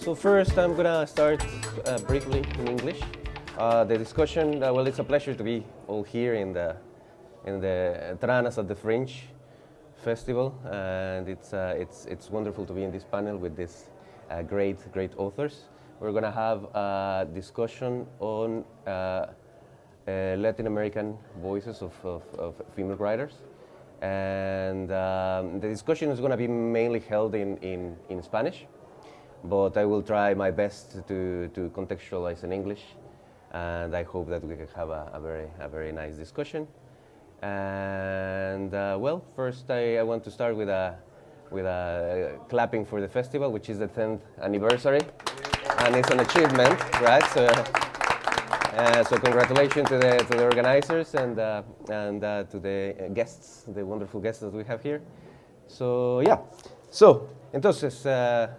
So first, I'm gonna start briefly in English. The discussion. Well, it's a pleasure to be all here in the Tranas at the Fringe Festival, and it's wonderful to be in this panel with these great authors. We're gonna have a discussion on Latin American voices of female writers, and the discussion is gonna be mainly held in Spanish. But I will try my best to contextualize in English, and I hope that we can have a very nice discussion. And well, first I want to start with a clapping for the festival, which is the 10th anniversary, and it's an achievement, right? So congratulations to the organizers and to the guests, the wonderful guests that we have here. So yeah, entonces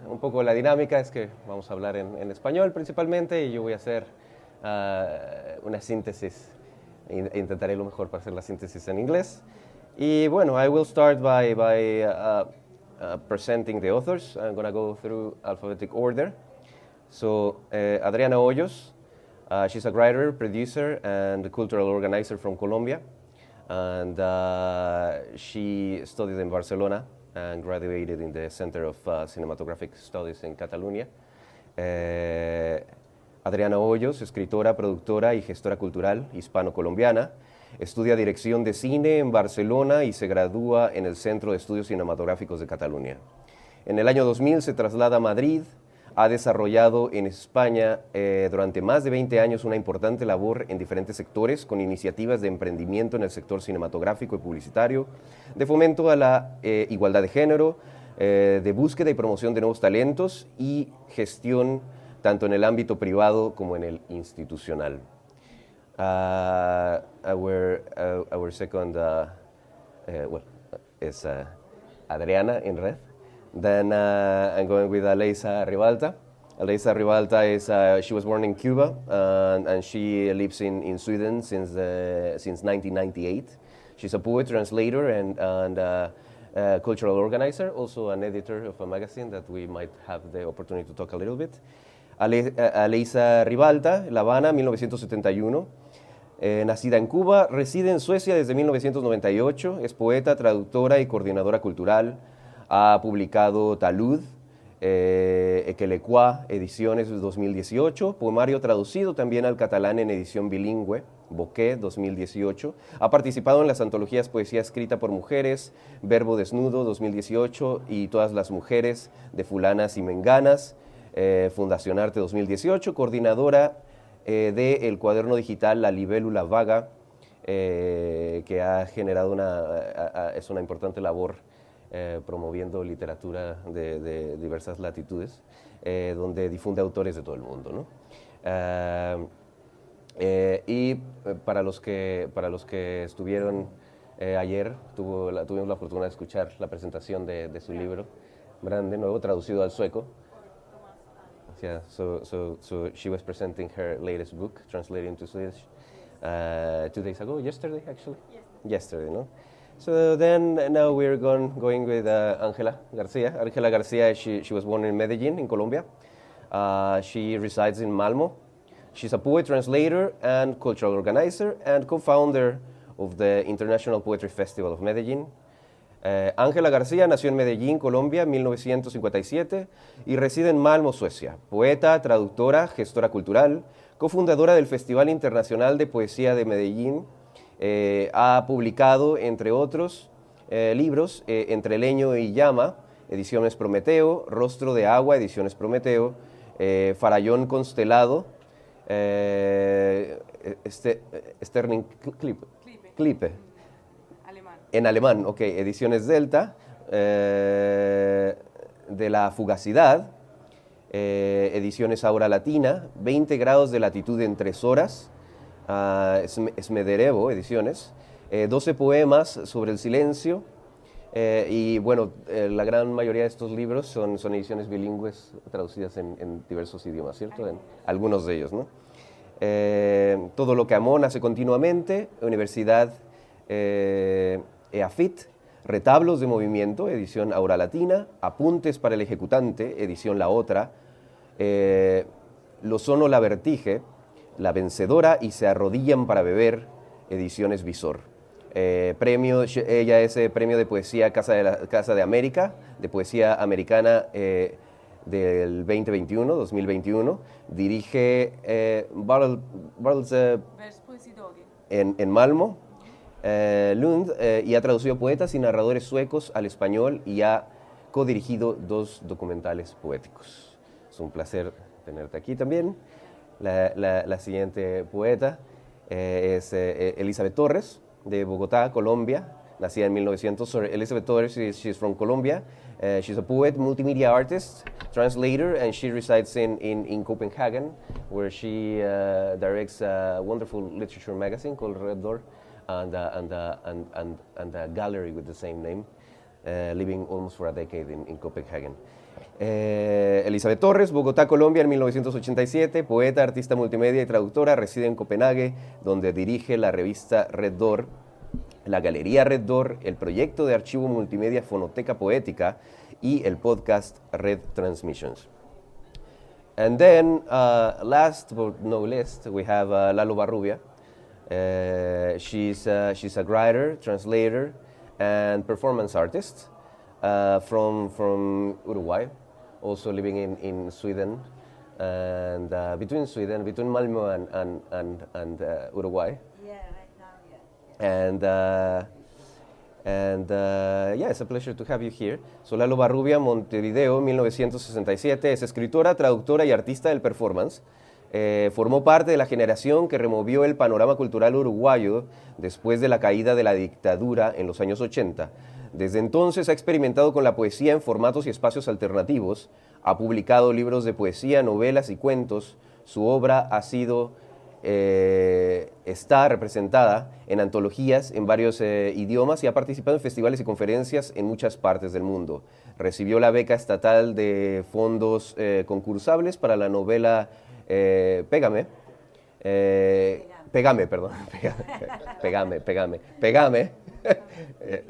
un poco la dinámica es que vamos a hablar en español principalmente y yo voy a hacer una síntesis. Intentaré lo mejor para hacer la síntesis en inglés. Y bueno, I will start by presenting the authors. I'm going to go through alphabetic order. So Adriana Hoyos, she's a writer, producer, and cultural organizer from Colombia. And she studied in Barcelona and graduated in the Center of Cinematographic Studies in Catalonia. Adriana Hoyos, escritora, productora y gestora cultural hispano-colombiana, estudia dirección de cine en Barcelona y se gradúa en el Centro de Estudios Cinematográficos de Cataluña. En el año 2000 se traslada a Madrid. Ha desarrollado en España durante más de 20 años una importante labor en diferentes sectores con iniciativas de emprendimiento en el sector cinematográfico y publicitario, de fomento a la igualdad de género, de búsqueda y promoción de nuevos talentos y gestión tanto en el ámbito privado como en el institucional. Our second is Adriana in red. Then I'm going with Aleisa Ribalta. Aleisa Ribalta she was born in Cuba and she lives in Sweden since 1998. She's a poet, translator, and cultural organizer, also an editor of a magazine that we might have the opportunity to talk a little bit. Aleisa Ribalta, La Habana, 1971. Nacida en Cuba, reside en Suecia desde 1998, es poeta, traductora y coordinadora cultural. Ha publicado Talud, Equelecuá, ediciones 2018, poemario traducido también al catalán en edición bilingüe, Boqué, 2018. Ha participado en las antologías Poesía escrita por mujeres, Verbo desnudo, 2018, y Todas las mujeres, de Fulanas y Menganas, Fundación Arte, 2018, coordinadora del cuaderno digital La Libélula Vaga, que ha generado es una importante labor promoviendo literatura de diversas latitudes, donde difunde autores de todo el mundo, ¿no? Y para los que estuvieron ayer, tuvimos la fortuna de escuchar la presentación de su libro, Grande, nuevo, traducido al sueco. Yeah, so she was presenting her latest book, translated into Swedish, 2 days ago, yesterday actually? Yesterday, no? So then now we're going with Ángela García. Ángela García, she was born in Medellín, in Colombia. She resides in Malmo. She's a poet, translator, and cultural organizer, and co-founder of the International Poetry Festival of Medellín. Ángela García nació en Medellín, Colombia, en 1957 y reside en Malmo, Suecia. Poeta, traductora, gestora cultural, cofundadora del Festival Internacional de Poesía de Medellín. Ha publicado, entre otros, libros, Entre Leño y Llama, ediciones Prometeo, Rostro de Agua, ediciones Prometeo, Farallón Constelado, Sterling Klippe. En alemán, ok, ediciones Delta, de La Fugacidad, ediciones Aura Latina, 20 grados de latitud en 3 horas, Smederevo, ediciones, 12 poemas sobre el silencio, y bueno, la gran mayoría de estos libros son ediciones bilingües traducidas en diversos idiomas, ¿cierto? En algunos de ellos, ¿no? Todo lo que amó nace continuamente, Universidad EAFIT, Retablos de Movimiento, edición Aura Latina, Apuntes para el Ejecutante, edición La Otra, L'Ozono la Vertige, La Vencedora y Se Arrodillan para Beber, ediciones Visor. Ella es premio de poesía Casa de América, de poesía americana del 2021. Dirige en Malmö, Lund, y ha traducido poetas y narradores suecos al español y ha codirigido 2 documentales poéticos. Es un placer tenerte aquí también. La siguiente poeta es Elizabeth Torres, de Bogotá, Colombia, nacida en 1900. So Elizabeth Torres, she's from Colombia. She's a poet, multimedia artist, translator, and she resides in Copenhagen, where she directs a wonderful literature magazine called Red Door, and a gallery with the same name, living almost for a decade in Copenhagen. Elizabeth Torres, Bogotá, Colombia, en 1987, poeta, artista multimedia y traductora, reside en Copenhague, donde dirige la revista Red Door, la Galería Red Door, el proyecto de archivo multimedia Fonoteca Poética y el podcast Red Transmissions. And then, last but no least, we have Lalo Barrubia. She's a writer, translator, and performance artist from Uruguay, also living in Sweden, and between Malmö and Uruguay. Yeah, right now, yeah. And yeah, it's a pleasure to have you here. So Lalo Barrubia, Montevideo, 1967, es escritora, traductora y artista del performance. Formó parte de la generación que removió el panorama cultural uruguayo después de la caída de la dictadura en los años 80. Desde entonces ha experimentado con la poesía en formatos y espacios alternativos, ha publicado libros de poesía, novelas y cuentos. Su obra está representada en antologías en varios idiomas y ha participado en festivales y conferencias en muchas partes del mundo. Recibió la beca estatal de fondos concursables para la novela Pégame.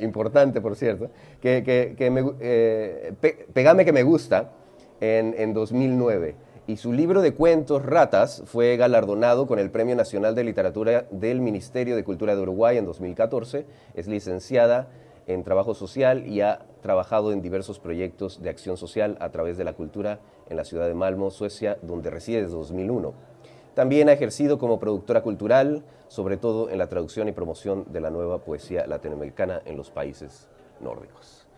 Importante, por cierto. Pégame que me gusta en 2009. Y su libro de cuentos, Ratas, fue galardonado con el Premio Nacional de Literatura del Ministerio de Cultura de Uruguay en 2014. Es licenciada en Trabajo Social y ha trabajado en diversos proyectos de acción social a través de la cultura en la ciudad de Malmö, Suecia, donde reside desde 2001. También ha ejercido como productora cultural, sobre todo en la traducción y promoción de la nueva poesía latinoamericana en los países nórdicos.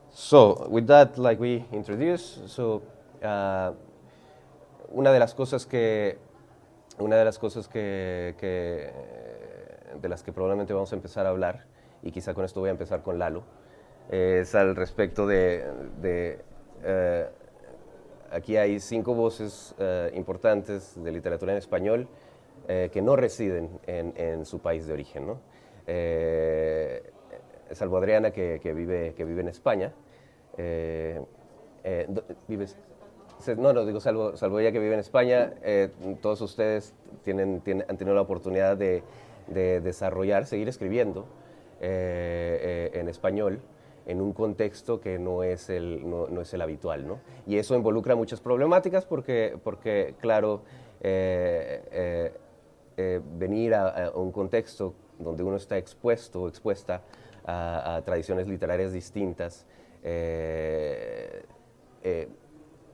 So, with that, like we introduced, una de las cosas de las que probablemente vamos a empezar a hablar, y quizá con esto voy a empezar con Lalo, es al respecto aquí hay 5 voces importantes de literatura en español que no residen en su país de origen, ¿no? Salvo Adriana, que vive en España. ¿Vives? No, digo salvo ella que vive en España. Todos ustedes han tenido la oportunidad de seguir escribiendo en español en un contexto que no es el habitual, ¿no? Y eso involucra muchas problemáticas porque claro, venir a un contexto donde uno está expuesto o expuesta a tradiciones literarias distintas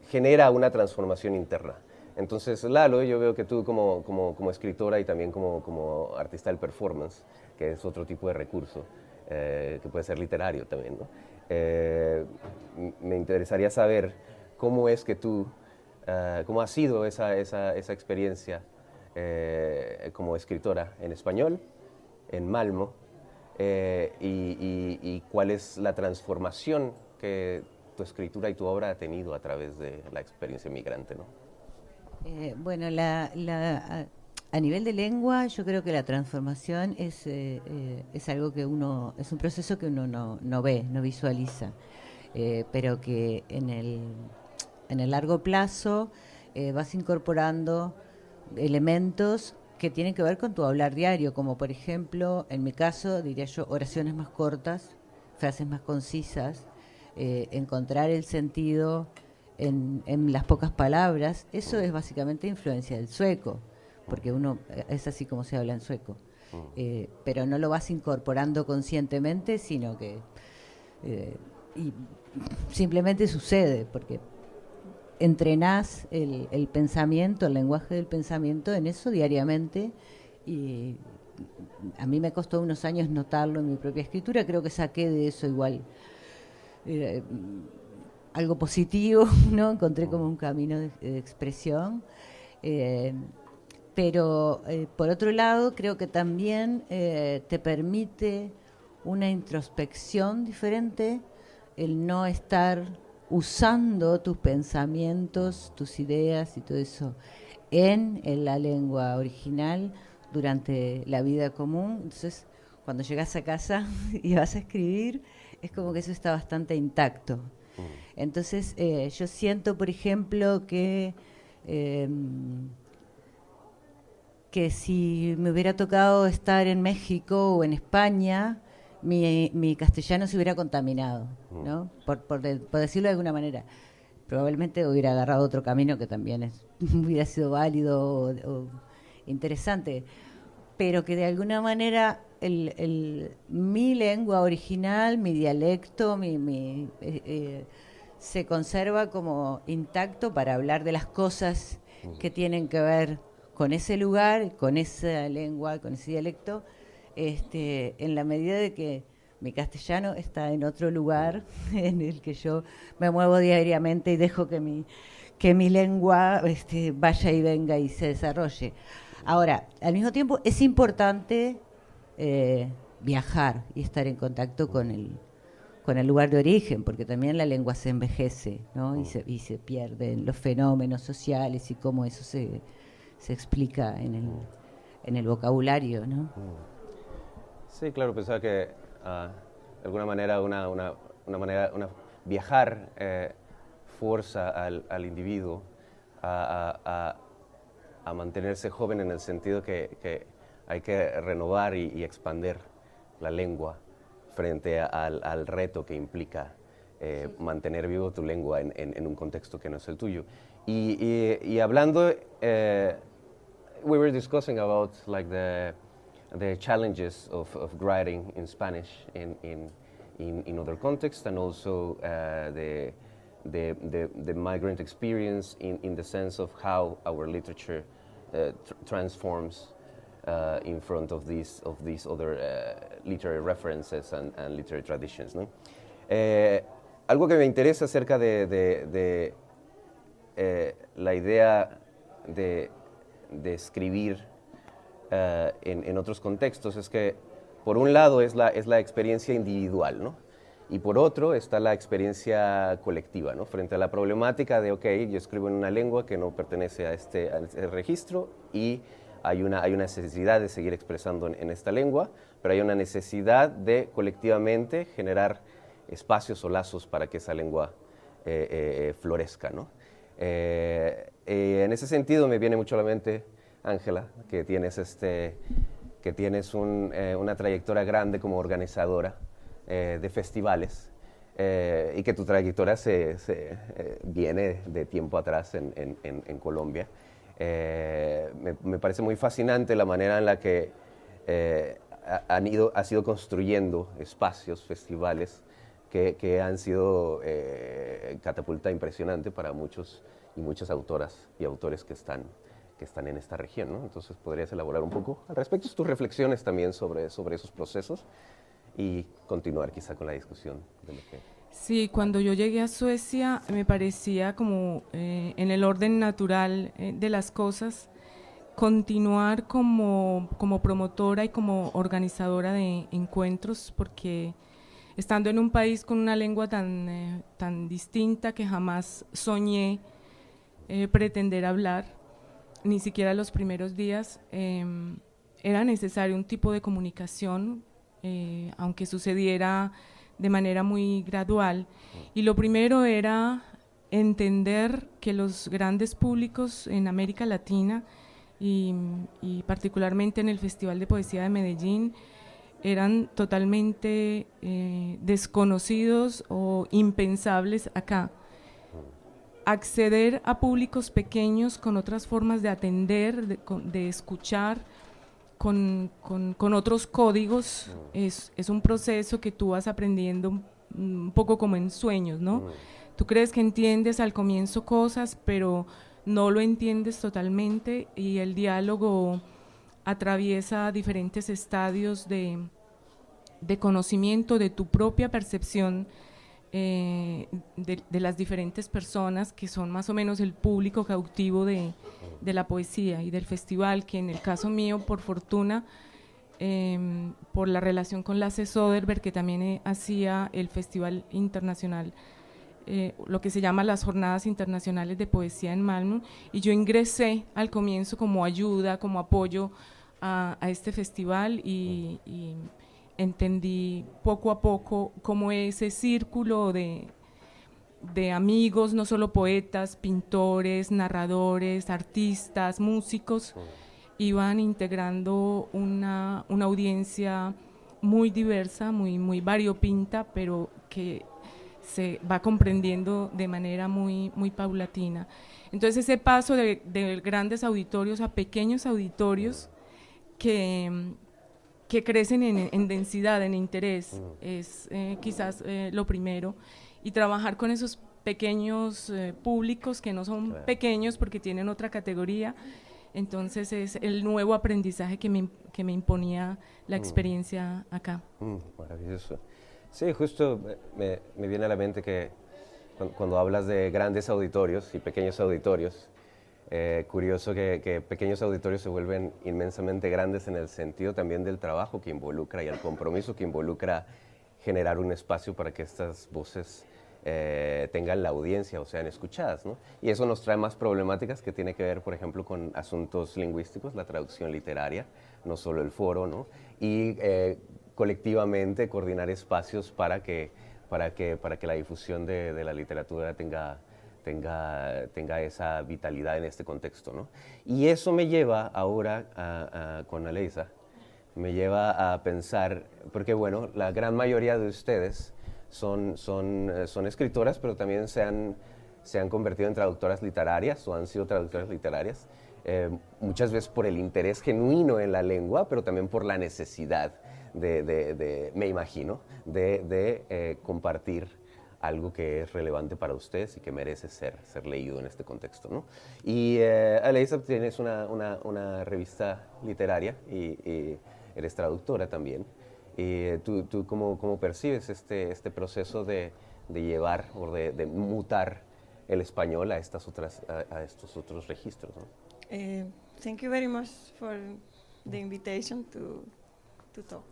genera una transformación interna. Entonces, Lalo, yo veo que tú como escritora y también como artista del performance, que es otro tipo de recurso, que puede ser literario también, ¿no? Me interesaría saber cómo es que cómo ha sido esa experiencia como escritora en español, en Malmö, y cuál es la transformación que tu escritura y tu obra ha tenido a través de la experiencia migrante, ¿no? Bueno, a nivel de lengua, yo creo que la transformación es algo que es un proceso que uno no ve, no visualiza, pero que en el largo plazo vas incorporando elementos que tienen que ver con tu hablar diario, como por ejemplo, en mi caso, diría yo, oraciones más cortas, frases más concisas, encontrar el sentido en las pocas palabras, eso es básicamente influencia del sueco, porque uno es así como se habla en sueco, pero no lo vas incorporando conscientemente, sino que y simplemente sucede, porque entrenás el pensamiento, el lenguaje del pensamiento en eso diariamente, y a mí me costó unos años notarlo en mi propia escritura. Creo que saqué de eso igual algo positivo, ¿no? Encontré como un camino de expresión. Pero por otro lado, creo que también te permite una introspección diferente, el no estar usando tus pensamientos, tus ideas y todo eso en la lengua original durante la vida común. Entonces, cuando llegas a casa y vas a escribir, es como que eso está bastante intacto. Entonces, yo siento, por ejemplo, que si me hubiera tocado estar en México o en España, mi castellano se hubiera contaminado, ¿no? Por decirlo de alguna manera. Probablemente hubiera agarrado otro camino que también hubiera sido válido o interesante, pero que de alguna manera mi lengua original, mi dialecto, se conserva como intacto para hablar de las cosas que tienen que ver con ese lugar, con esa lengua, con ese dialecto, en la medida de que mi castellano está en otro lugar en el que yo me muevo diariamente y dejo que mi lengua vaya y venga y se desarrolle. Ahora, al mismo tiempo es importante viajar y estar en contacto con el lugar de origen, porque también la lengua se envejece, ¿no? Y se pierden los fenómenos sociales y cómo eso se explica en el vocabulario, ¿no? Sí, claro, pensaba que de alguna manera viajar fuerza al individuo a mantenerse joven, en el sentido que hay que renovar y expandir la lengua frente al reto que implica mantener vivo tu lengua en un contexto que no es el tuyo. Y hablando, we were discussing about like the challenges of writing in Spanish in other contexts, and also the migrant experience in the sense of how our literature transforms in front of these other literary references and literary traditions, ¿no? Algo que me interesa acerca de la idea de escribir en otros contextos es que, por un lado, es la experiencia individual, ¿no? Y por otro está la experiencia colectiva, ¿no? Frente a la problemática de, ok, yo escribo en una lengua que no pertenece a este registro, y hay una necesidad de seguir expresando en esta lengua, pero hay una necesidad de colectivamente generar espacios o lazos para que esa lengua florezca, ¿no? En ese sentido me viene mucho a la mente, Ángela, que tienes una trayectoria grande como organizadora de festivales, y que tu trayectoria viene de tiempo atrás en Colombia. Me parece muy fascinante la manera en la que has ido construyendo espacios, festivales, que han sido catapulta impresionante para muchos y muchas autoras y autores que están en esta región, ¿no? Entonces, ¿podrías elaborar un poco al respecto tus reflexiones también sobre esos procesos y continuar quizá con la discusión de lo que... Sí, cuando yo llegué a Suecia me parecía como en el orden natural de las cosas continuar como promotora y como organizadora de encuentros, porque estando en un país con una lengua tan distinta que jamás soñé pretender hablar, ni siquiera los primeros días, era necesario un tipo de comunicación, aunque sucediera de manera muy gradual. Y lo primero era entender que los grandes públicos en América Latina y particularmente en el Festival de Poesía de Medellín eran totalmente desconocidos o impensables acá. acceder a públicos pequeños con otras formas de atender, de escuchar, con otros códigos, es un proceso que tú vas aprendiendo un poco como en sueños, ¿no? Tú crees que entiendes al comienzo cosas, pero no lo entiendes totalmente, y el diálogo atraviesa diferentes estadios de conocimiento de tu propia percepción, de las diferentes personas que son más o menos el público cautivo de la poesía y del festival, que en el caso mío, por fortuna, por la relación con Lasse Söderberg, que también hacía el Festival Internacional, lo que se llama las Jornadas Internacionales de Poesía en Malmö, y yo ingresé al comienzo como ayuda, como apoyo a este festival, y entendí poco a poco cómo ese círculo de amigos, no solo poetas, pintores, narradores, artistas, músicos, iban integrando una audiencia muy diversa, muy variopinta, pero que se va comprendiendo de manera muy paulatina. Entonces ese paso de grandes auditorios a pequeños auditorios que crecen en densidad, en interés, es quizás lo primero, y trabajar con esos pequeños públicos que no son pequeños porque tienen otra categoría. Entonces es el nuevo aprendizaje que me imponía la experiencia acá. Maravilloso. Sí, justo me viene a la mente que cuando hablas de grandes auditorios y pequeños auditorios, curioso que pequeños auditorios se vuelven inmensamente grandes en el sentido también del trabajo que involucra y el compromiso que involucra generar un espacio para que estas voces tengan la audiencia o sean escuchadas, ¿no? Y eso nos trae más problemáticas que tiene que ver, por ejemplo, con asuntos lingüísticos, la traducción literaria, no solo el foro, ¿no? Y colectivamente coordinar espacios para que la difusión de la literatura tenga esa vitalidad en este contexto, ¿no? Y eso me lleva ahora con Aleisa, me lleva a pensar, porque bueno, la gran mayoría de ustedes son escritoras, pero también se han convertido en traductoras literarias o han sido traductoras literarias, muchas veces por el interés genuino en la lengua, pero también por la necesidad me imagino, de compartir algo que es relevante para ustedes y que merece ser leído en este contexto, ¿no? Y Aleisa, tienes una revista literaria y eres traductora también. Y ¿tú cómo percibes este proceso de llevar o de mutar el español a estos otros registros, ¿no? Thank you very much for the invitation to talk.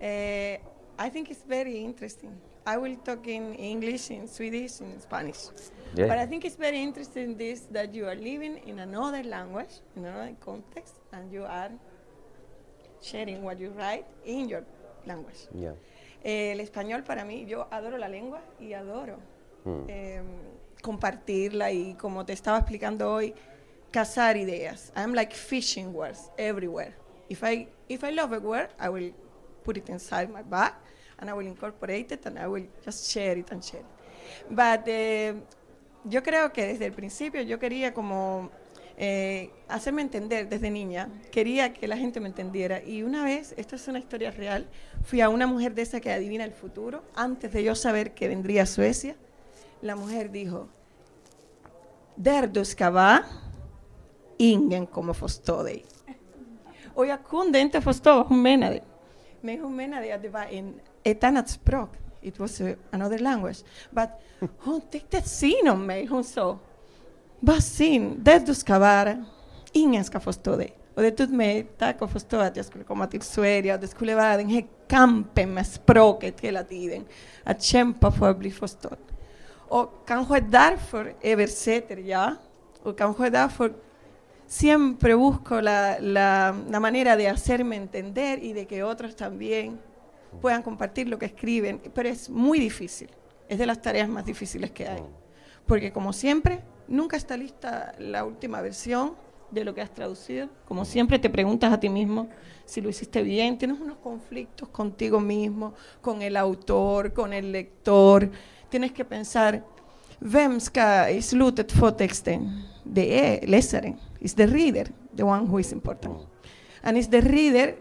I think it's very interesting. I will talk in English, in Swedish, in Spanish. Yeah. But I think it's very interesting that you are living in another language, in another context, and you are sharing what you write in your language. Yeah. El español para mí, yo adoro la lengua y adoro compartirla y, como te estaba explicando hoy, cazar ideas. I'm like fishing words everywhere. If I love a word, I will put it inside my bag and I will incorporate it and I will just share it and share it. But yo creo que desde el principio yo quería como hacerme entender desde niña, quería que la gente me entendiera, y una vez, esto es una historia real, fui a una mujer de esa que adivina el futuro, antes de yo saber que vendría a Suecia. La mujer dijo: "Der du ska vara, ingen kommer förstå dig." Och jag kunde inte förstå vad hon menade. Men hon menade att det var ett annat språk. It was another language. But hon tyckte synd om mig. Hon sa: "Vad synd, där du ska vara, ingen ska förstå dig." Och det tog mig ett tag att förstå att jag skulle komma till Sverige och det skulle vara den här kampen med språket hela tiden. Att kämpa för att bli förstådd. Och kanske därför översätter jag, och kanske därför siempre busco la manera de hacerme entender y de que otros también puedan compartir lo que escriben, pero es muy difícil, es de las tareas más difíciles que hay, porque como siempre, nunca está lista la última versión de lo que has traducido, como siempre te preguntas a ti mismo si lo hiciste bien, tienes unos conflictos contigo mismo, con el autor, con el lector, tienes que pensar Vem ska i slutet få texten? Det är läsaren. It's the reader, the one who is important. And it's the reader,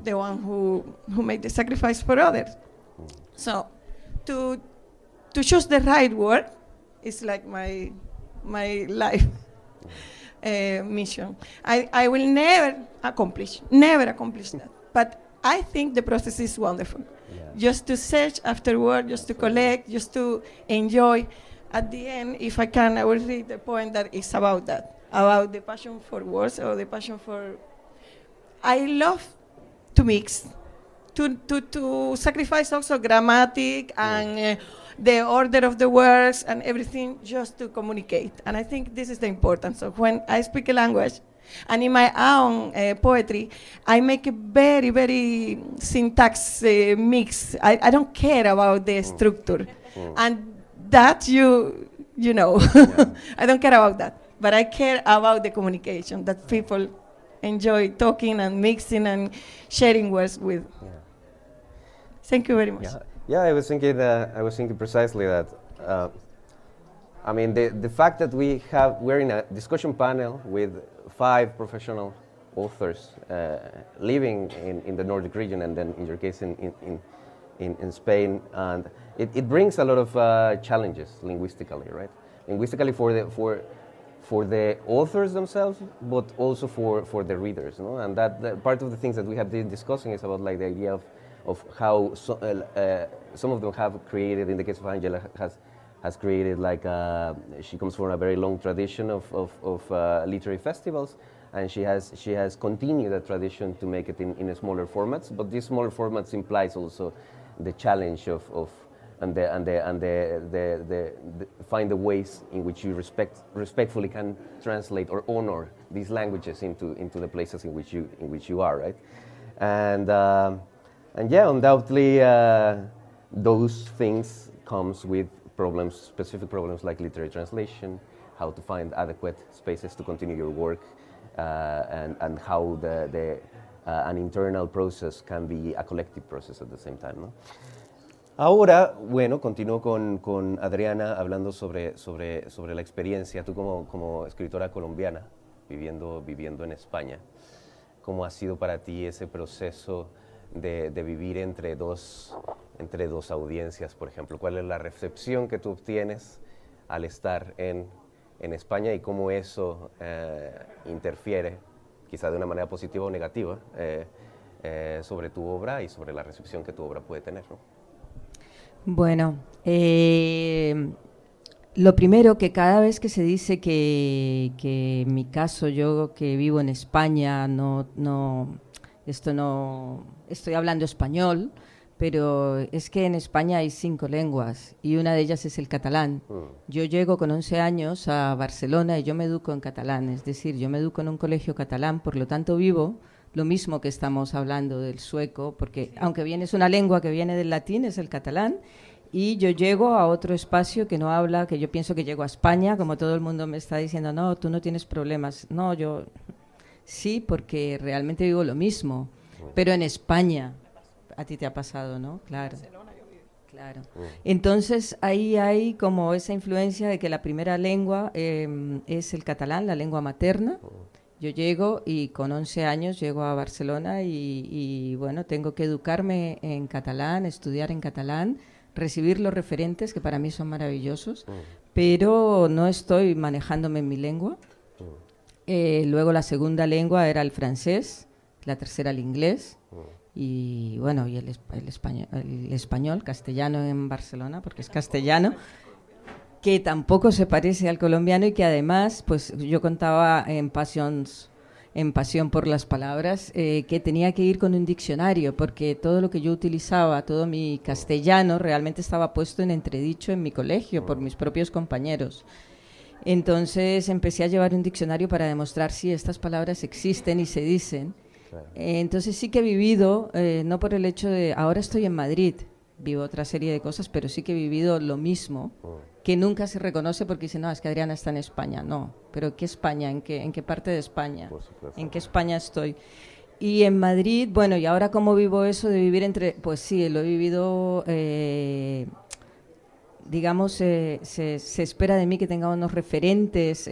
the one who made the sacrifice for others. So to choose the right word is like my life mission. I will never accomplish that. But I think the process is wonderful. Yeah. Just to search afterward, just to collect, just to enjoy. At the end, if I can, I will read the poem that is about that, about the passion for words or the passion for. I love to mix, to sacrifice also grammatic and the order of the words and everything just to communicate. And I think this is the importance of when I speak a language. And in my own poetry, I make a very, very syntax mix. I don't care about the structure. And that you know, I don't care about that. But I care about the communication, that people enjoy talking and mixing and sharing words with. Yeah. Thank you very much. Yeah, I was thinking precisely that. I mean, the fact that we're in a discussion panel with 5 professional authors living in the Nordic region, and then in your case in Spain, and it brings a lot of challenges linguistically, right? Linguistically for the authors themselves, but also for the readers, no? And that part of the things that we have been discussing is about like the idea of how some of them have created. In the case of Angela, has created like she comes from a very long tradition of literary festivals, and she has continued that tradition to make it in smaller formats. But these smaller formats implies also the challenge of the find the ways in which you respectfully can translate or honor these languages into the places in which you are, right? And yeah, undoubtedly those things comes with specific problems like literary translation, how to find adequate spaces to continue your work, and how an internal process can be a collective process at the same time, ¿no? Ahora, bueno, continúo con Adriana hablando sobre la experiencia, tú como escritora colombiana, viviendo en España. ¿Cómo ha sido para ti ese proceso de vivir entre dos audiencias, por ejemplo? ¿Cuál es la recepción que tú obtienes al estar en España y cómo eso interfiere, quizá de una manera positiva o negativa, sobre tu obra y sobre la recepción que tu obra puede tener, ¿no? Bueno, lo primero, que cada vez que se dice que en mi caso, yo que vivo en España, estoy hablando español, pero es que en España hay 5 lenguas y una de ellas es el catalán. Yo llego con 11 años a Barcelona y yo me educo en catalán, es decir, yo me educo en un colegio catalán, por lo tanto vivo lo mismo que estamos hablando del sueco, porque aunque bien es una lengua que viene del latín, es el catalán, y yo llego a otro espacio que no habla, que yo pienso que llego a España, como todo el mundo me está diciendo, no, tú no tienes problemas. No, yo sí, porque realmente vivo lo mismo, pero en España. A ti te ha pasado, ¿no? Claro. Claro. Entonces ahí hay como esa influencia de que la primera lengua es el catalán, la lengua materna. Yo llego y con 11 años llego a Barcelona y bueno, tengo que educarme en catalán, estudiar en catalán, recibir los referentes, que para mí son maravillosos, pero no estoy manejándome en mi lengua. Luego la segunda lengua era el francés, la tercera el inglés y bueno, y el español, castellano en Barcelona, porque es castellano, que tampoco se parece al colombiano y que además, pues yo contaba en Pasión por las palabras, que tenía que ir con un diccionario, porque todo lo que yo utilizaba, todo mi castellano, realmente estaba puesto en entredicho en mi colegio por mis propios compañeros. Entonces empecé a llevar un diccionario para demostrar si estas palabras existen y se dicen. Entonces sí que he vivido, no por el hecho de, ahora estoy en Madrid, vivo otra serie de cosas, pero sí que he vivido lo mismo, que nunca se reconoce porque dice, no, es que Adriana está en España. No, pero ¿qué España? ¿En qué parte de España? ¿En qué España estoy? Y en Madrid, bueno, ¿y ahora cómo vivo eso de vivir entre...? Pues sí, lo he vivido digamos, se espera de mí que tenga unos referentes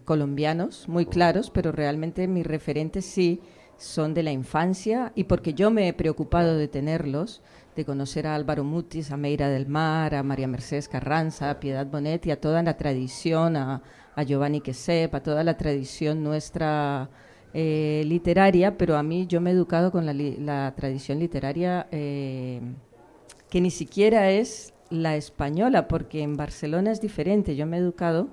colombianos muy claros, pero realmente mis referentes sí son de la infancia y porque yo me he preocupado de tenerlos, de conocer a Álvaro Mutis, a Meira del Mar, a María Mercedes Carranza, a Piedad Bonet y a toda la tradición, a Giovanni Quesep, a toda la tradición nuestra literaria, pero a mí yo me he educado con la tradición literaria que ni siquiera es la española, porque en Barcelona es diferente. Yo me he educado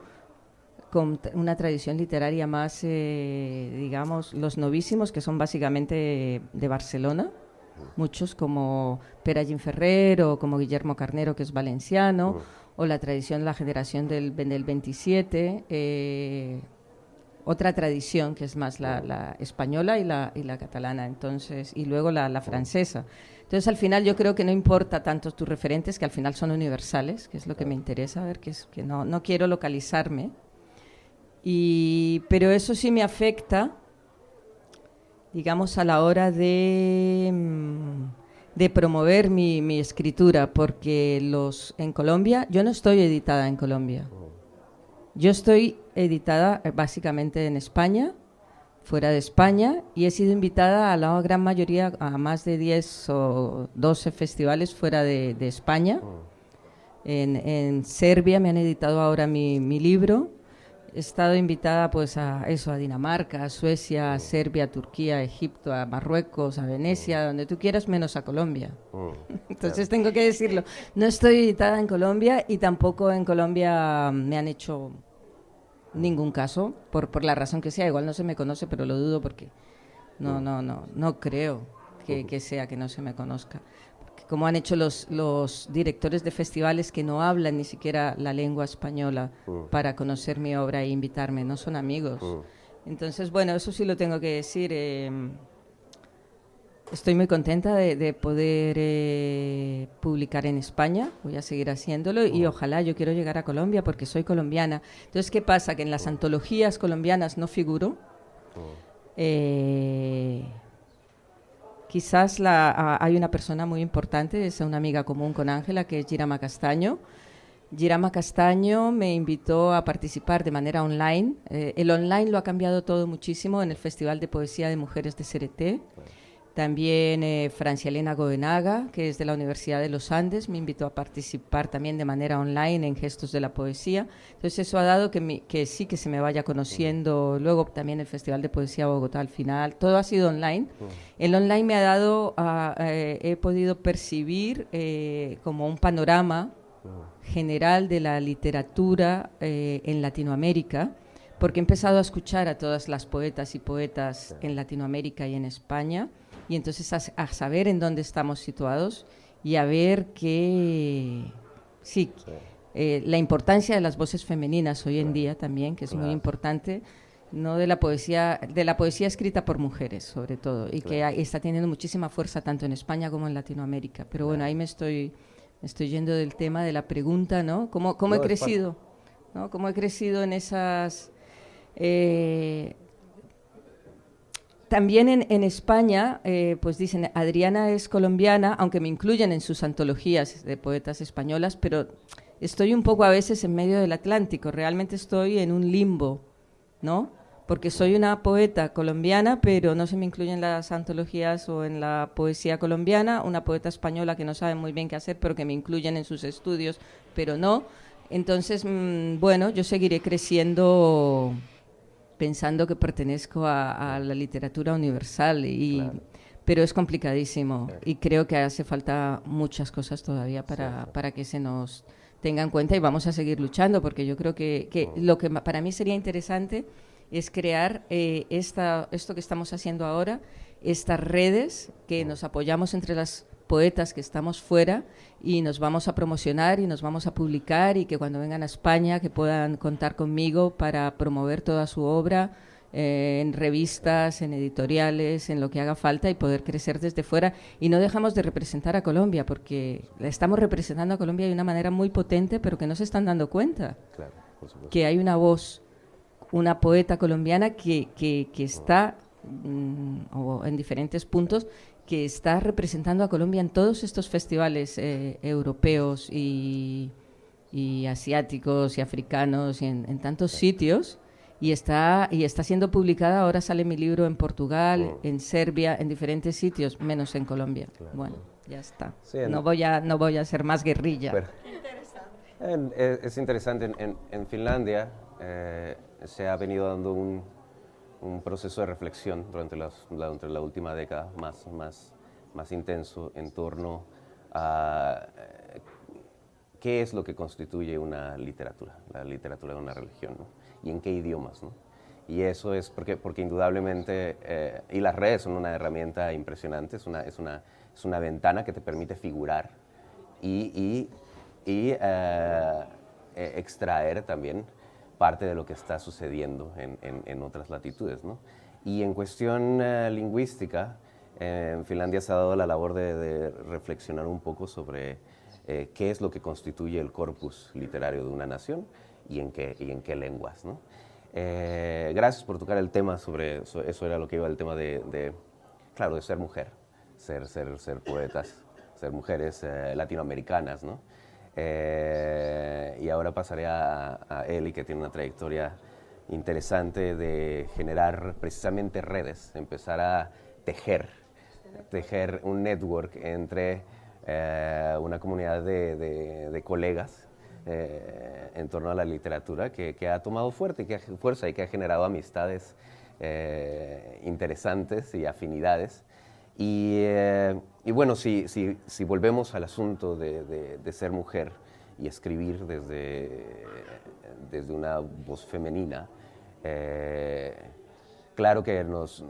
con una tradición literaria más, digamos, los novísimos, que son básicamente de Barcelona, muchos como Pere Gimferrer o como Guillermo Carnero, que es valenciano, o la tradición de la generación del 27, otra tradición que es más la española y la catalana, entonces, y luego la francesa. Entonces, al final yo creo que no importa tanto tus referentes, que al final son universales, que es lo que me interesa ver, que no quiero localizarme. Pero eso sí me afecta, digamos, a la hora de promover mi escritura, porque en Colombia, yo no estoy editada en Colombia. Yo estoy editada básicamente en España, fuera de España, y he sido invitada a la gran mayoría, a más de 10 o 12 festivales fuera de España. En Serbia me han editado ahora mi libro. He estado invitada pues a Dinamarca, a Suecia, a Serbia, a Turquía, a Egipto, a Marruecos, a Venecia, donde tú quieras, menos a Colombia. Entonces tengo que decirlo. No estoy editada en Colombia y tampoco en Colombia me han hecho ningún caso, por la razón que sea. Igual no se me conoce, pero lo dudo porque no creo que sea que no se me conozca. Como han hecho los directores de festivales que no hablan ni siquiera la lengua española para conocer mi obra e invitarme, no son amigos. Entonces, bueno, eso sí lo tengo que decir. Estoy muy contenta de poder publicar en España, voy a seguir haciéndolo y ojalá, yo quiero llegar a Colombia porque soy colombiana. Entonces, ¿qué pasa? Que en las antologías colombianas no figuro. Quizás hay una persona muy importante, es una amiga común con Ángela, que es Girama Castaño. Girama Castaño me invitó a participar de manera online. El online lo ha cambiado todo muchísimo en el Festival de Poesía de Mujeres de Cereté. También Francia Elena Goenaga, que es de la Universidad de los Andes, me invitó a participar también de manera online en Gestos de la Poesía. Entonces eso ha dado que sí que se me vaya conociendo. Luego también el Festival de Poesía Bogotá al final. Todo ha sido online. El online me ha dado, he podido percibir como un panorama general de la literatura en Latinoamérica, porque he empezado a escuchar a todas las poetas y poetas en Latinoamérica y en España, y entonces a saber en dónde estamos situados y a ver la importancia de las voces femeninas hoy en día también, que es muy importante, no de la poesía escrita por mujeres sobre todo, y que está teniendo muchísima fuerza tanto en España como en Latinoamérica. Pero bueno, ahí me estoy yendo del tema de la pregunta, ¿no? ¿Cómo he crecido? ¿No? ¿Cómo he crecido en esas... También en España, pues dicen, Adriana es colombiana, aunque me incluyen en sus antologías de poetas españolas, pero estoy un poco a veces en medio del Atlántico, realmente estoy en un limbo, ¿no? Porque soy una poeta colombiana, pero no se me incluyen en las antologías o en la poesía colombiana, una poeta española que no sabe muy bien qué hacer, pero que me incluyen en sus estudios, pero no. Entonces, bueno, yo seguiré creciendo pensando que pertenezco a la literatura universal, pero es complicadísimo y creo que hace falta muchas cosas todavía para que se nos tenga en cuenta, y vamos a seguir luchando, porque yo creo que lo que para mí sería interesante es crear esto que estamos haciendo ahora, estas redes que nos apoyamos entre las poetas que estamos fuera y nos vamos a promocionar y nos vamos a publicar, y que cuando vengan a España que puedan contar conmigo para promover toda su obra en revistas, en editoriales, en lo que haga falta, y poder crecer desde fuera. Y no dejamos de representar a Colombia, porque estamos representando a Colombia de una manera muy potente, pero que no se están dando cuenta. Claro, por supuesto. Que hay una voz, una poeta colombiana que está o en diferentes puntos, que está representando a Colombia en todos estos festivales europeos y y asiáticos y africanos y en tantos sitios. Y está siendo publicada, ahora sale mi libro en Portugal, en Serbia, en diferentes sitios, menos en Colombia. Claro. Bueno, ya está. Sí, no voy a hacer más guerrilla. Pero, es interesante, en Finlandia se ha venido dando un proceso de reflexión durante la última década más intenso en torno a qué es lo que constituye una literatura, la literatura de una religión, ¿no? Y en qué idiomas, ¿no? Y eso es porque indudablemente, y las redes son una herramienta impresionante, es una ventana que te permite figurar y extraer también parte de lo que está sucediendo en otras latitudes, ¿no? Y en cuestión lingüística, en Finlandia se ha dado la labor de reflexionar un poco sobre qué es lo que constituye el corpus literario de una nación y en qué lenguas, ¿no? Gracias por tocar el tema sobre eso, era lo que iba el tema de ser mujer, ser poetas, ser mujeres latinoamericanas, ¿no? Y ahora pasaré a Eli, que tiene una trayectoria interesante de generar precisamente redes, empezar a tejer un network entre una comunidad de colegas en torno a la literatura que ha tomado fuerza y que ha generado amistades interesantes y afinidades. Y bueno, si volvemos al asunto de ser mujer y escribir desde una voz femenina, claro que nos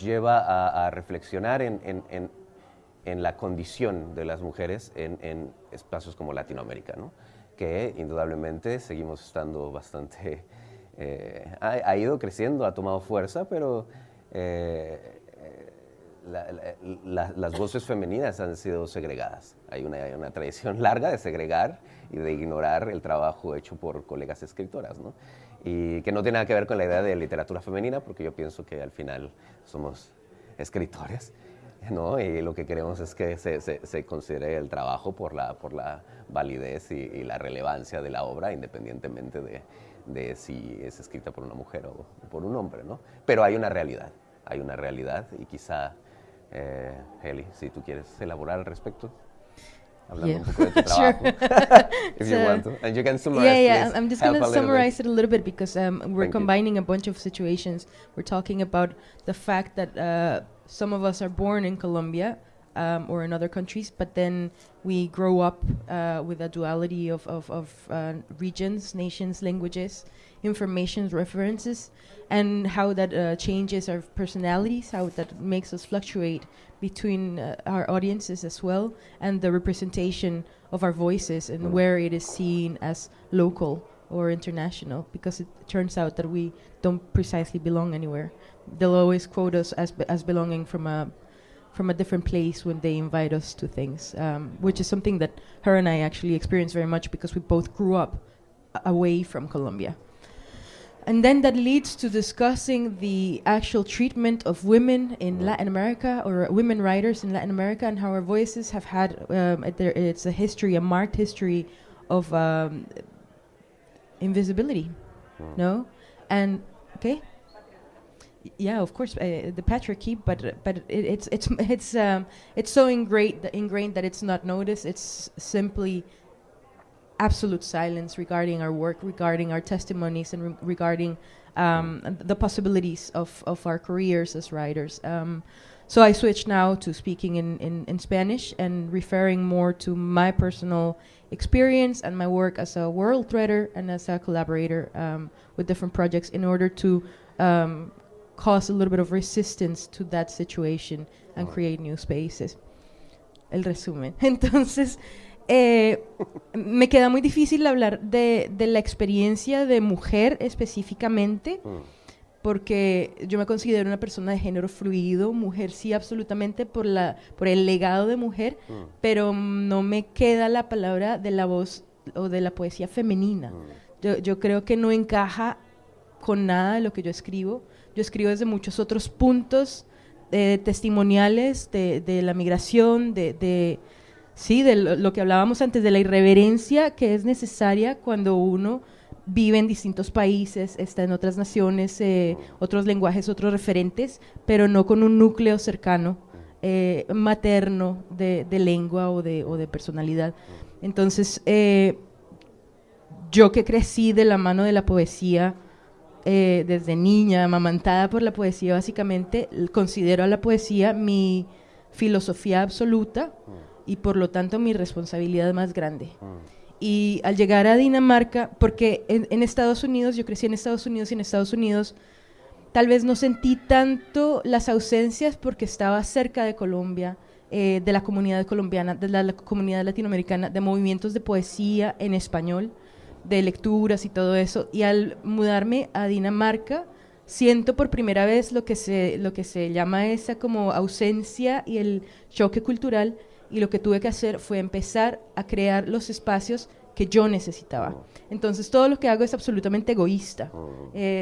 lleva a reflexionar en la condición de las mujeres en espacios como Latinoamérica, ¿no? Que indudablemente seguimos estando bastante... ha ido creciendo, ha tomado fuerza, pero las voces femeninas han sido segregadas. Hay una tradición larga de segregar y de ignorar el trabajo hecho por colegas escritoras, ¿no? Y que no tiene nada que ver con la idea de literatura femenina, porque yo pienso que al final somos escritores, ¿no? Y lo que queremos es que se considere el trabajo por la validez y la relevancia de la obra, independientemente de si es escrita por una mujer o por un hombre, ¿no? Pero hay una realidad y quizá, Eli, si tú quieres elaborar al respecto, hablando un poco de tu trabajo, if you want to, and you can summarize. I'm just going to summarize it a little bit because we're combining a bunch of situations. We're talking about the fact that some of us are born in Colombia or in other countries, but then we grow up with a duality of regions, nations, languages, information, references, and how that changes our personalities, how that makes us fluctuate between our audiences as well, and the representation of our voices and where it is seen as local or international, because it turns out that we don't precisely belong anywhere. They'll always quote us as belonging from a different place when they invite us to things, which is something that her and I actually experience very much because we both grew up away from Colombia. And then that leads to discussing the actual treatment of women in Latin America, or women writers in Latin America, and how our voices have had, it's a history, a marked history of invisibility, no? And, okay? Yeah, of course, the patriarchy, but it's so ingrained that it's not noticed. It's simply absolute silence regarding our work, regarding our testimonies, and regarding the possibilities of our careers as writers. So I switched now to speaking in Spanish and referring more to my personal experience and my work as a world writer and as a collaborator with different projects in order to cause a little bit of resistance to that situation and create new spaces. El resumen. Entonces, me queda muy difícil hablar de la experiencia de mujer específicamente, porque yo me considero una persona de género fluido, mujer sí, absolutamente, por el legado de mujer, pero no me queda la palabra de la voz o de la poesía femenina. Yo creo que no encaja con nada de lo que yo escribo. Yo escribo desde muchos otros puntos testimoniales de la migración, de sí, de lo que hablábamos antes, de la irreverencia que es necesaria cuando uno vive en distintos países, está en otras naciones, otros lenguajes, otros referentes, pero no con un núcleo cercano, materno de lengua o de personalidad. Entonces, yo que crecí de la mano de la poesía, desde niña, amamantada por la poesía, básicamente, considero a la poesía mi filosofía absoluta y por lo tanto mi responsabilidad más grande. Y al llegar a Dinamarca, porque en Estados Unidos, yo crecí en Estados Unidos y en Estados Unidos tal vez no sentí tanto las ausencias porque estaba cerca de Colombia, de la comunidad colombiana, de la comunidad latinoamericana, de movimientos de poesía en español, de lecturas y todo eso. Y al mudarme a Dinamarca, siento por primera vez lo que se llama esa como ausencia y el choque cultural, y lo que tuve que hacer fue empezar a crear los espacios que yo necesitaba. Entonces todo lo que hago es absolutamente egoísta.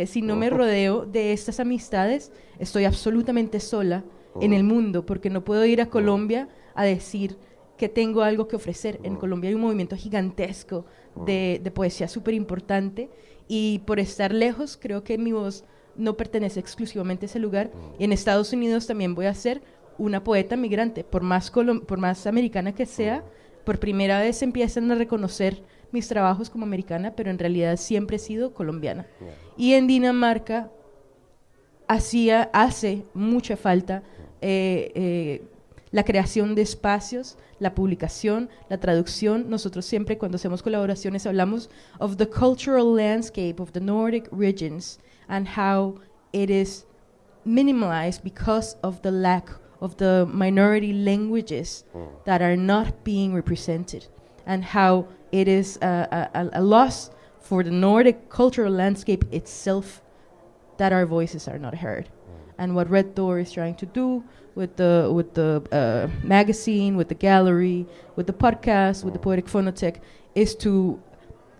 Si no me rodeo de estas amistades, estoy absolutamente sola en el mundo, porque no puedo ir a Colombia a decir que tengo algo que ofrecer. En Colombia hay un movimiento gigantesco de poesía súper importante, y por estar lejos creo que mi voz no pertenece exclusivamente a ese lugar. Y en Estados Unidos también voy a ser una poeta migrante, por más americana que sea. Por primera vez empiezan a reconocer mis trabajos como americana, pero en realidad siempre he sido colombiana. Y en Dinamarca hace mucha falta la creación de espacios, la publicación, la traducción. Nosotros siempre cuando hacemos colaboraciones hablamos of the cultural landscape of the Nordic regions and how it is minimalized because of the lack of the minority languages that are not being represented, and how it is a loss for the Nordic cultural landscape itself that our voices are not heard. And what Red Door is trying to do with the magazine, with the gallery, with the podcast, with the Poetic Phonotheque, is to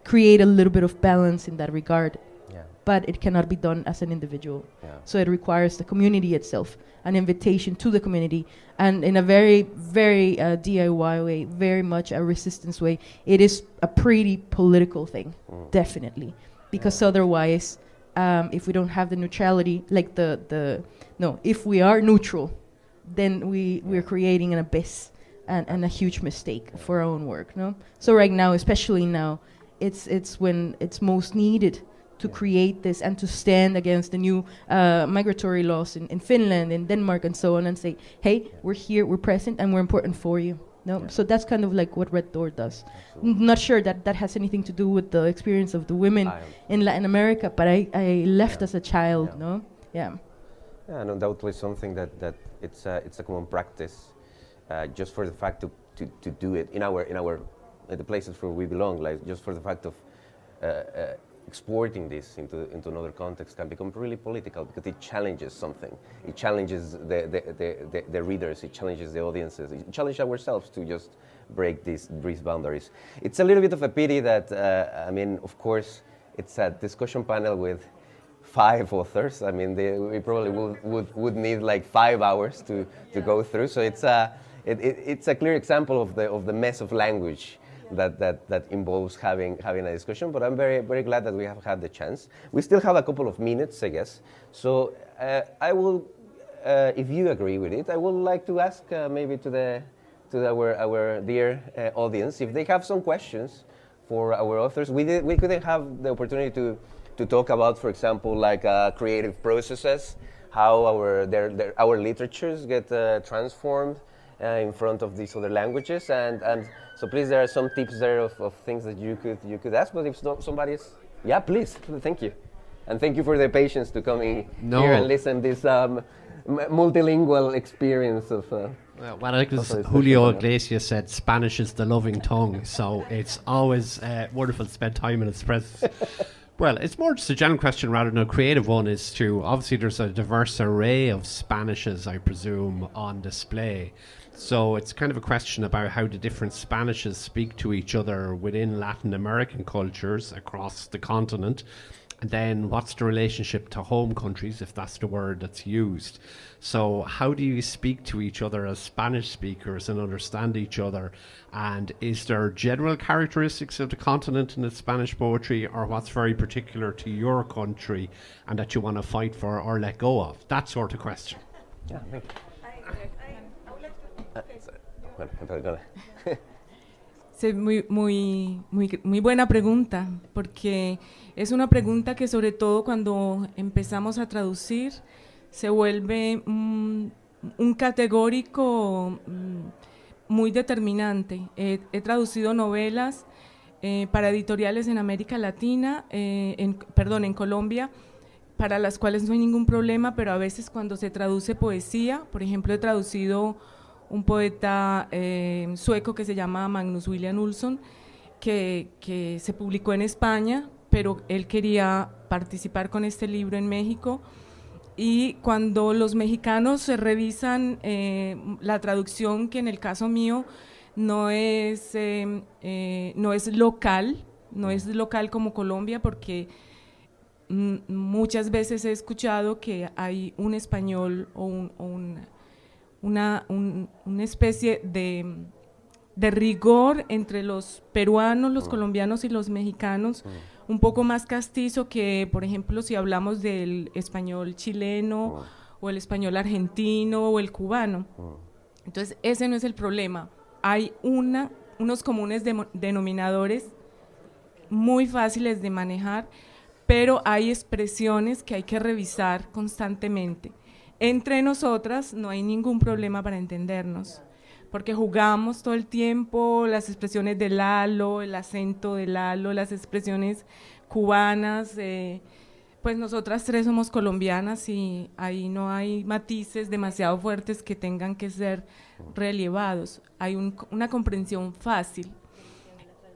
create a little bit of balance in that regard. But it cannot be done as an individual. So it requires the community itself, an invitation to the community, and in a very, very DIY way, very much a resistance way. It is a pretty political thing, definitely, because otherwise, if we don't have the neutrality, like if we are neutral, then we're creating an abyss and a huge mistake for our own work. No, so right now, especially now, it's when it's most needed to create this and to stand against the new migratory laws in Finland, in Denmark, and so on, and say, hey, we're here, we're present, and we're important for you. No, so that's kind of like what Red Door does. Not sure that has anything to do with the experience of the women in Latin America, but I left as a child. No, yeah, and undoubtedly something that it's a common practice, just for the fact to do it in the places where we belong, like just for the fact of exporting this into another context can become really political, because it challenges something. It challenges the readers, it challenges the audiences, it challenges ourselves to just break these boundaries. It's a little bit of a pity that, of course, it's a discussion panel with 5 authors. We probably would need like 5 hours to go through. So it's a clear example of the mess of language that involves having a discussion, but I'm very, very glad that we have had the chance. We still have a couple of minutes, I guess. So I will, if you agree with it, I would like to ask maybe to our dear audience if they have some questions for our authors. We couldn't have the opportunity to talk about, for example, like creative processes, how our literatures get transformed in front of these other languages, and so please, there are some tips there of things that you could ask. But if somebody is, please, thank you, and thank you for the patience to come in here and listen this multilingual experience of. Well, I think as Julio Iglesias said, Spanish is the loving tongue, so it's always wonderful to spend time in its presence. Well, it's more just a general question rather than a creative one. Is to obviously there's a diverse array of Spanishes, I presume, on display. So it's kind of a question about how the different Spanishes speak to each other within Latin American cultures across the continent, And then what's the relationship to home countries, if that's the word that's used? So how do you speak to each other as Spanish speakers and understand each other? And is there general characteristics of the continent in its Spanish poetry, or what's very particular to your country and that you want to fight for or let go of? That sort of question. Yeah, thank you. Sí, muy buena pregunta, porque es una pregunta que sobre todo cuando empezamos a traducir se vuelve un categórico muy determinante. He traducido novelas para editoriales en América Latina, en Colombia, para las cuales no hay ningún problema, pero a veces cuando se traduce poesía, por ejemplo, he traducido un poeta sueco que se llama Magnus William Olsson, que se publicó en España, pero él quería participar con este libro en México, y cuando los mexicanos revisan la traducción, que en el caso mío no es local como Colombia, porque muchas veces he escuchado que hay un español o una especie de rigor entre los peruanos, los colombianos y los mexicanos, un poco más castizo que, por ejemplo, si hablamos del español chileno o el español argentino o el cubano. Entonces, ese no es el problema. Hay unos comunes denominadores muy fáciles de manejar, pero hay expresiones que hay que revisar constantemente. Entre nosotras no hay ningún problema para entendernos, porque jugamos todo el tiempo las expresiones del Lalo, el acento del Lalo, las expresiones cubanas, pues nosotras tres somos colombianas y ahí no hay matices demasiado fuertes que tengan que ser relevados, hay una comprensión fácil.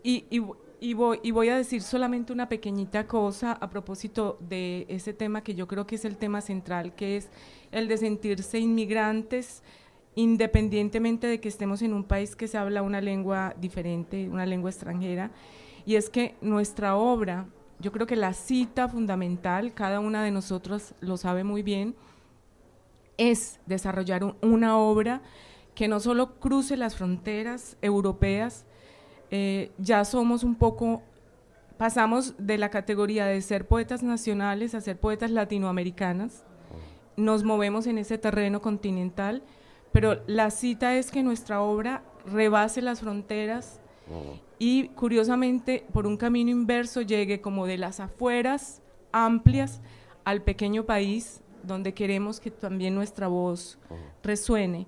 Y voy a decir solamente una pequeñita cosa a propósito de ese tema que yo creo que es el tema central, que es el de sentirse inmigrantes independientemente de que estemos en un país que se habla una lengua diferente, una lengua extranjera, y es que nuestra obra, yo creo que la cita fundamental, cada una de nosotros lo sabe muy bien, es desarrollar una obra que no solo cruce las fronteras europeas. Ya somos un poco, pasamos de la categoría de ser poetas nacionales a ser poetas latinoamericanas, nos movemos en ese terreno continental, pero la cita es que nuestra obra rebase las fronteras y curiosamente por un camino inverso llegue como de las afueras amplias al pequeño país donde queremos que también nuestra voz resuene,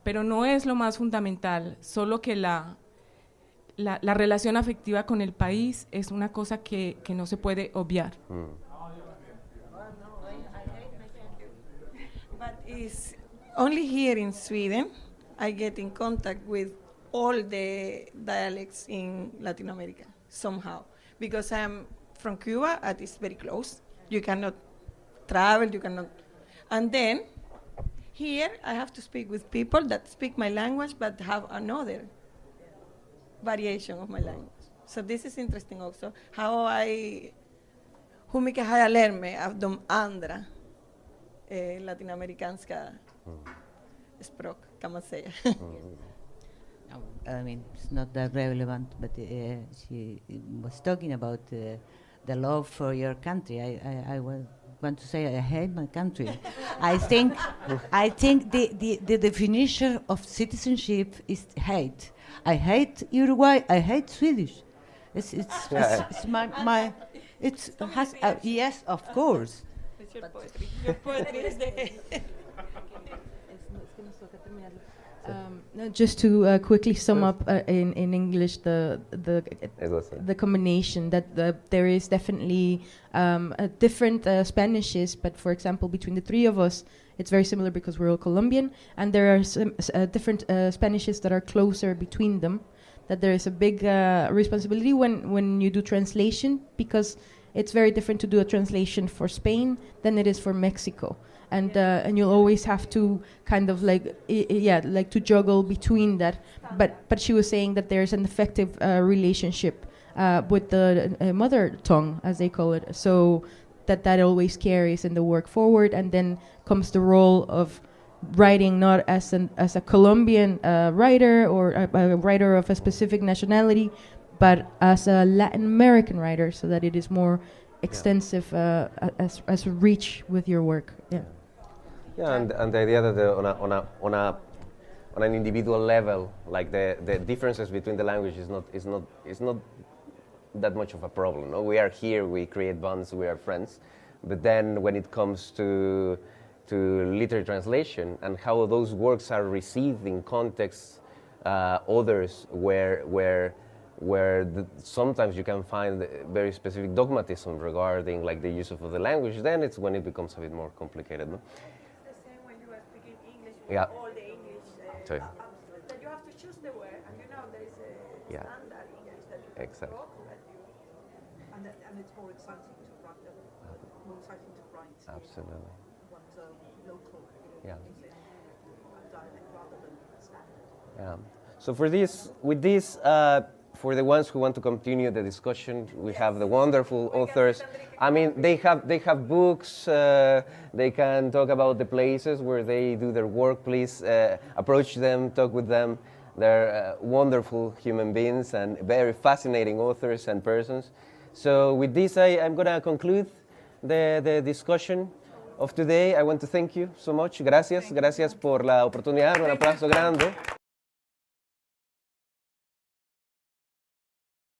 pero no es lo más fundamental, solo que la relación afectiva con el país es una cosa que no se puede obviar. But it's only here in Sweden I get in contact with all the dialects in Latin America somehow, because I'm from Cuba and it's very close. You cannot travel, you cannot, and then here I have to speak with people that speak my language but have another variation of my language. So this is interesting also, hur mycket har jag lärt mig av de andra latinamerikanska språk, kan man säga. I mean, it's not that relevant, but she was talking about the love for your country. I want to say I hate my country. I think the definition of citizenship is hate. I hate Uruguay. I hate Swedish. It's my it's has yes, of course. Your poetry is the No, just to quickly sum up in English the combination that there is definitely different Spanishes, but for example between the three of us it's very similar because we're all Colombian, and there are some different Spanishes that are closer between them, that there is a big responsibility when you do translation, because it's very different to do a translation for Spain than it is for Mexico. And you'll always have to kind of like to juggle between that. But she was saying that there's an effective relationship with the mother tongue, as they call it, so that always carries in the work forward. And then comes the role of writing not as a Colombian writer or a writer of a specific nationality, but as a Latin American writer, so that it is more extensive as reach with your work. Yeah, and the idea that on an individual level, like the differences between the languages is not that much of a problem. No? We are here, we create bonds, we are friends, but then when it comes to literary translation and how those works are received in contexts others where sometimes you can find very specific dogmatism regarding like the use of the language, then it's when it becomes a bit more complicated. No? It's the same when you are speaking English with Yeah. all the English. That you have to choose the word, and there is a standard English that you can Exactly. talk, and it's more exciting to write. Absolutely. One's local English dialect rather than standard. Yeah. So for the ones who want to continue the discussion, we have the wonderful authors. I mean, they have books. They can talk about the places where they do their work. Please approach them, talk with them. They're wonderful human beings and very fascinating authors and persons. So with this, I'm going to conclude the discussion of today. I want to thank you so much. Gracias por la oportunidad. Un aplauso grande.